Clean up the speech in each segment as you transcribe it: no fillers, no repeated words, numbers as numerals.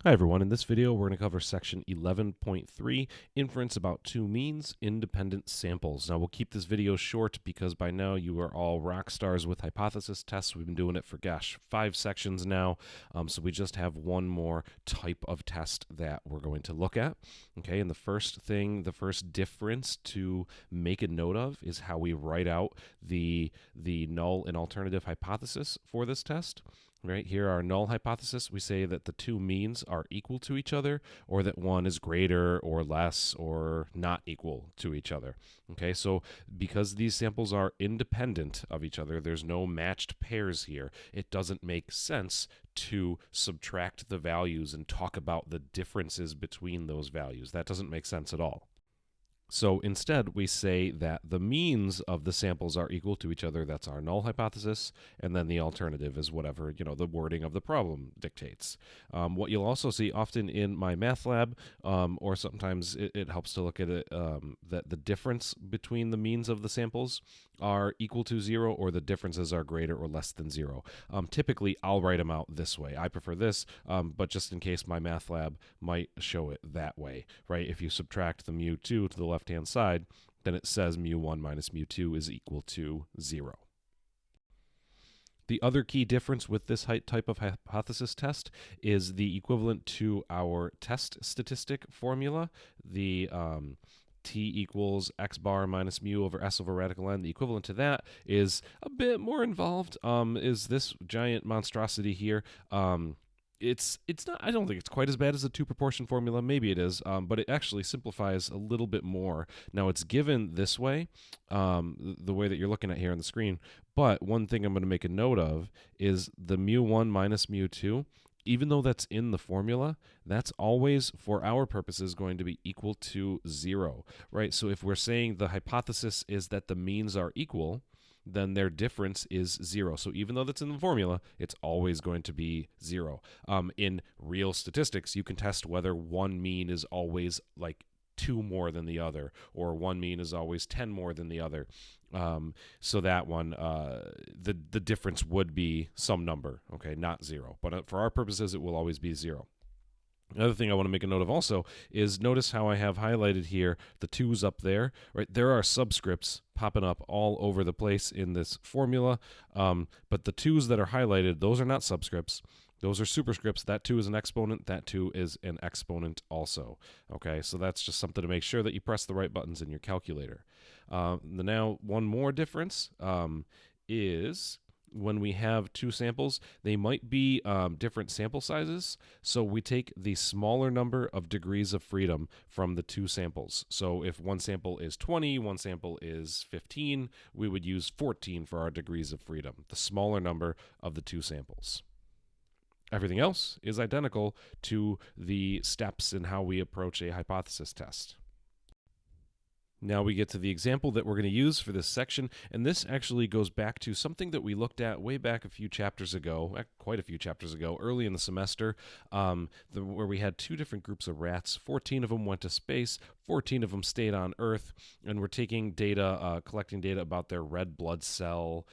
Hi everyone, in this video we're going to cover section 11.3, Inference about two means, independent samples. Now we'll keep this video short because by now you are all rock stars with hypothesis tests. We've been doing it for, 5 sections now, so we just have one more type of test that we're going to look at. Okay, and the first difference to make a note of is how we write out the null and alternative hypothesis for this test. Right here, our null hypothesis, we say that the two means are equal to each other, or that one is greater or less or not equal to each other. Okay, so because these samples are independent of each other, there's no matched pairs here, it doesn't make sense to subtract the values and talk about the differences between those values. That doesn't make sense at all. So instead, we say that the means of the samples are equal to each other. That's our null hypothesis. And then the alternative is whatever, the wording of the problem dictates. What you'll also see often in my math lab, or sometimes it helps to look at it, that the difference between the means of the samples are equal to 0, or the differences are greater or less than 0. Typically, I'll write them out this way. I prefer this, but just in case my math lab might show it that way, right? If you subtract the mu2 to the left-hand side, then it says mu1 minus mu2 is equal to 0. The other key difference with this type of hypothesis test is the equivalent to our test statistic formula, the t equals x bar minus mu over s over radical n. The equivalent to that is a bit more involved, is this giant monstrosity here. It's not, I don't think it's quite as bad as the two proportion formula. Maybe it is, but it actually simplifies a little bit more. Now it's given this way, the way that you're looking at here on the screen, but one thing I'm going to make a note of is the mu1 minus mu2. Even though that's in the formula, that's always, for our purposes, going to be equal to 0, right? So if we're saying the hypothesis is that the means are equal, then their difference is 0. So even though that's in the formula, it's always going to be 0. In real statistics, you can test whether one mean is always like 2 more than the other, or one mean is always 10 more than the other. So that one, the difference would be some number, okay, not 0. But for our purposes, it will always be 0. Another thing I want to make a note of also is notice how I have highlighted here the 2's up there, right? There are subscripts popping up all over the place in this formula, but the 2's that are highlighted, those are not subscripts. Those are superscripts. That 2 is an exponent. That 2 is an exponent also. Okay, so that's just something to make sure that you press the right buttons in your calculator. Now, one more difference is when we have two samples, they might be different sample sizes. So we take the smaller number of degrees of freedom from the two samples. So if one sample is 20, one sample is 15, we would use 14 for our degrees of freedom, the smaller number of the two samples. Everything else is identical to the steps in how we approach a hypothesis test. Now we get to the example that we're going to use for this section, and this actually goes back to something that we looked at way back a few chapters ago, quite a few chapters ago, early in the semester, where we had 2 different groups of rats. 14 of them went to space, 14 of them stayed on Earth, and we're taking data, collecting data about their red blood cell,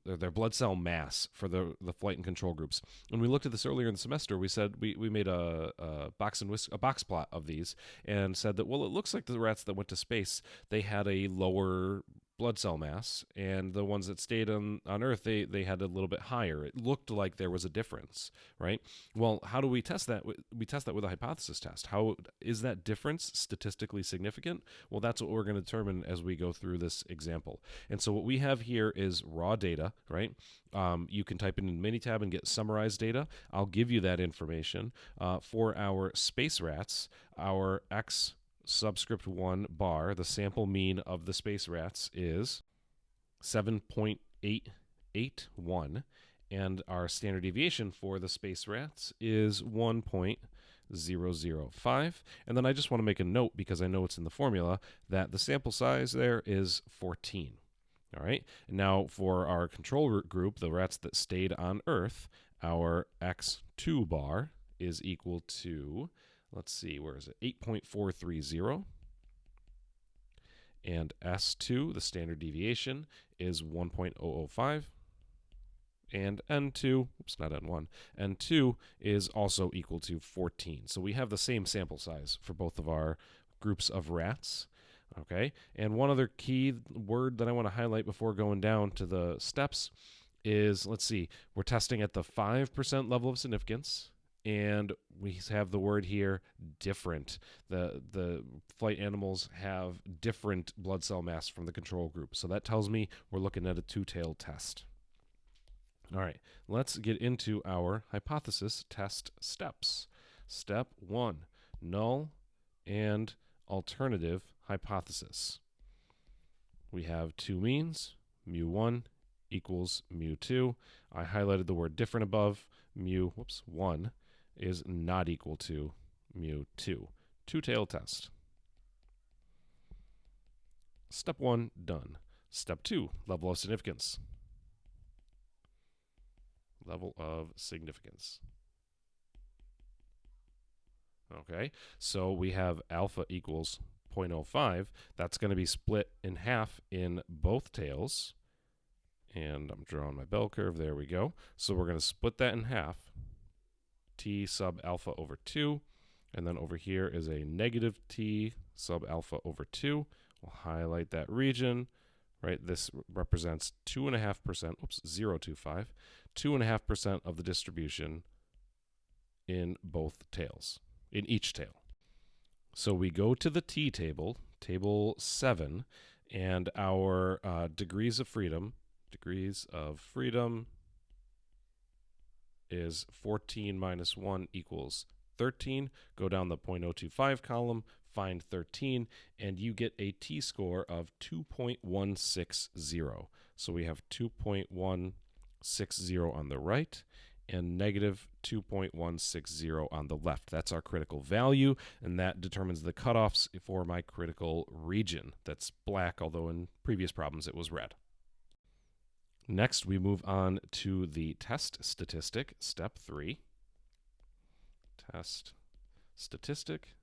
their blood cell mass for the flight and control groups. When we looked at this earlier in the semester, we said we made a box plot of these and said that, well, it looks like the rats that went to space, they had a lower blood cell mass, and the ones that stayed on Earth, they had a little bit higher. It looked like there was a difference, right? Well, how do we test that? We test that with a hypothesis test. How is that difference statistically significant? Well, that's what we're going to determine as we go through this example. And so what we have here is raw data, right? You can type it in Minitab and get summarized data. I'll give you that information. For our space rats, our X subscript 1 bar, the sample mean of the space rats, is 7.881, and our standard deviation for the space rats is 1.005. And then I just want to make a note, because I know it's in the formula, that the sample size there is 14. All right, and now for our control group, the rats that stayed on Earth, our X2 bar is equal to, let's see, where is it? 8.430. And S2, the standard deviation, is 1.005. and n2, oops, not n1, n2 is also equal to 14. So we have the same sample size for both of our groups of rats. Okay, and one other key word that I want to highlight before going down to the steps is, let's see, we're testing at the 5% level of significance, and we have the word here, different. The flight animals have different blood cell mass from the control group, so that tells me we're looking at a two-tailed test. All right, let's get into our hypothesis test steps. Step 1, null and alternative hypothesis. We have two means, mu1 equals mu2. I highlighted the word different above. 1 is not equal to mu2. Two-tailed test. Step 1, done. Step 2, level of significance. Level of significance. Okay, so we have alpha equals 0.05. That's going to be split in half in both tails. And I'm drawing my bell curve. There we go. So we're going to split that in half. T sub alpha over 2. And then over here is a negative T sub alpha over 2. We'll highlight that region. Right, this represents 2.5%, 0.25, 2.5% of the distribution in both tails, in each tail. So we go to the T table, table 7, and our degrees of freedom is 14 minus 1 equals 13. Go down the 0.025 column, find 13, and you get a t-score of 2.160. So we have 2.160 on the right and negative 2.160 on the left. That's our critical value, and that determines the cutoffs for my critical region. That's black, although in previous problems it was red. Next, we move on to the test statistic, step 3. Test statistic.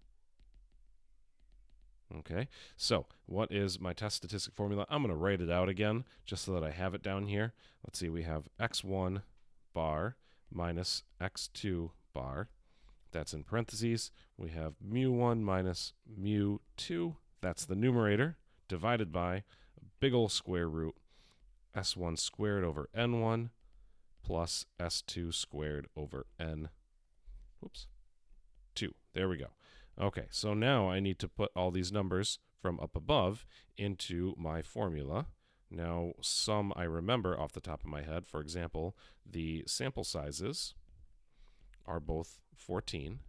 Okay, so what is my test statistic formula? I'm going to write it out again just so that I have it down here. Let's see, we have x1 bar minus x2 bar. That's in parentheses. We have mu1 minus mu2. That's the numerator, divided by a big old square root, s1 squared over n1 plus s2 squared over n. 2. There we go. Okay, so now I need to put all these numbers from up above into my formula. Now, some I remember off the top of my head. For example, the sample sizes are both 14.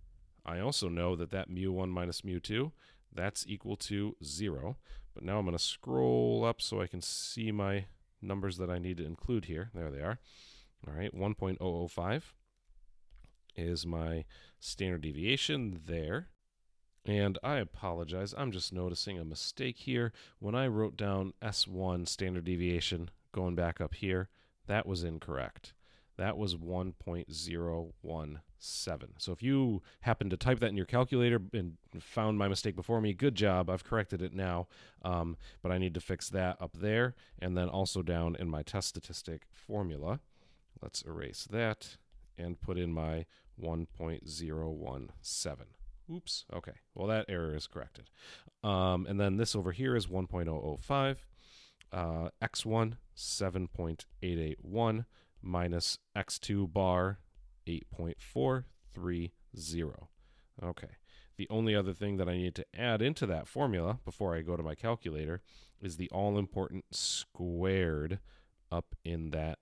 I also know that that mu1 minus mu2, that's equal to 0. But now I'm going to scroll up so I can see my numbers that I need to include here. There they are. All right, 1.005 is my standard deviation there. And I apologize, I'm just noticing a mistake here. When I wrote down S1 standard deviation, going back up here, that was incorrect. That was 1.017. So if you happen to type that in your calculator and found my mistake before me, good job. I've corrected it now. But I need to fix that up there and then also down in my test statistic formula. Let's erase that and put in my 1.017. Oops. Okay. Well, that error is corrected. And then this over here is 1.005. X1, 7.881 minus X2 bar, 8.430. Okay. The only other thing that I need to add into that formula before I go to my calculator is the all-important squared up in that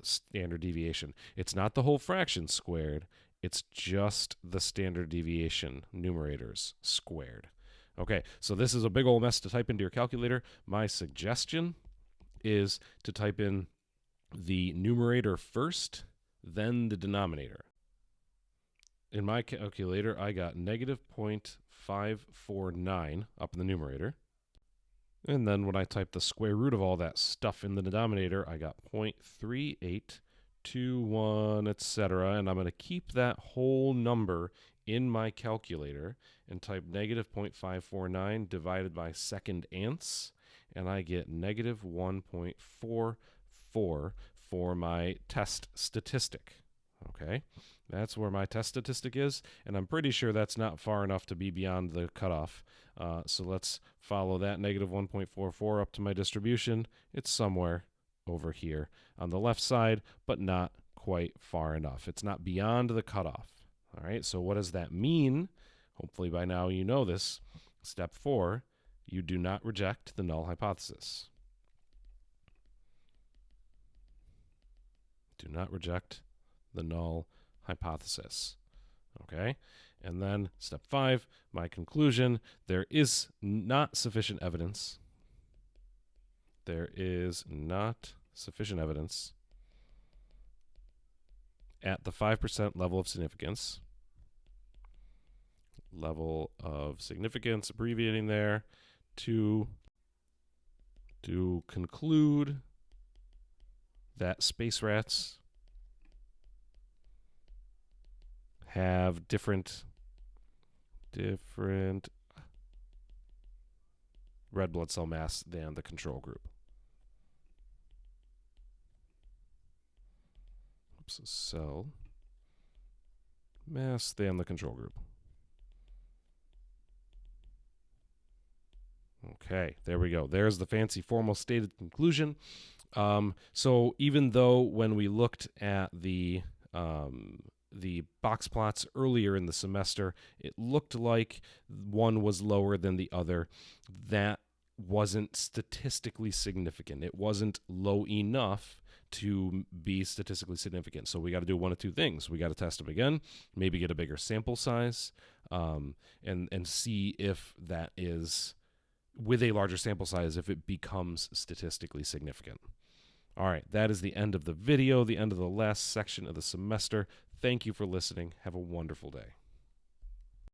standard deviation. It's not the whole fraction squared. It's just the standard deviation numerators squared. Okay, so this is a big old mess to type into your calculator. My suggestion is to type in the numerator first, then the denominator. In my calculator, I got negative 0.549 up in the numerator. And then when I type the square root of all that stuff in the denominator, I got 0.3821, etc. And I'm going to keep that whole number in my calculator and type negative 0.549 divided by second ants, and I get negative 1.444 for my test statistic. Okay, that's where my test statistic is, and I'm pretty sure that's not far enough to be beyond the cutoff. So let's follow that negative 1.44 up to my distribution. It's somewhere over here on the left side, but not quite far enough. It's not beyond the cutoff. All right, so what does that mean? Hopefully by now you know this. Step 4, you do not reject the null hypothesis. Do not reject the null hypothesis. Okay, and then step 5, my conclusion, there is not sufficient evidence. There is not sufficient evidence at the 5% level of significance. Level of significance, abbreviating there, to conclude that space rats have different red blood cell mass than the control group. Oops, cell mass than the control group. Okay, there we go. There's the fancy formal stated conclusion. So even though when we looked at the box plots earlier in the semester, it looked like one was lower than the other, that wasn't statistically significant. It wasn't low enough to be statistically significant. So we got to do one of two things. We got to test them again, maybe get a bigger sample size, and see if that is, with a larger sample size, if it becomes statistically significant. All right, that is the end of the video, the end of the last section of the semester. Thank you for listening. Have a wonderful day.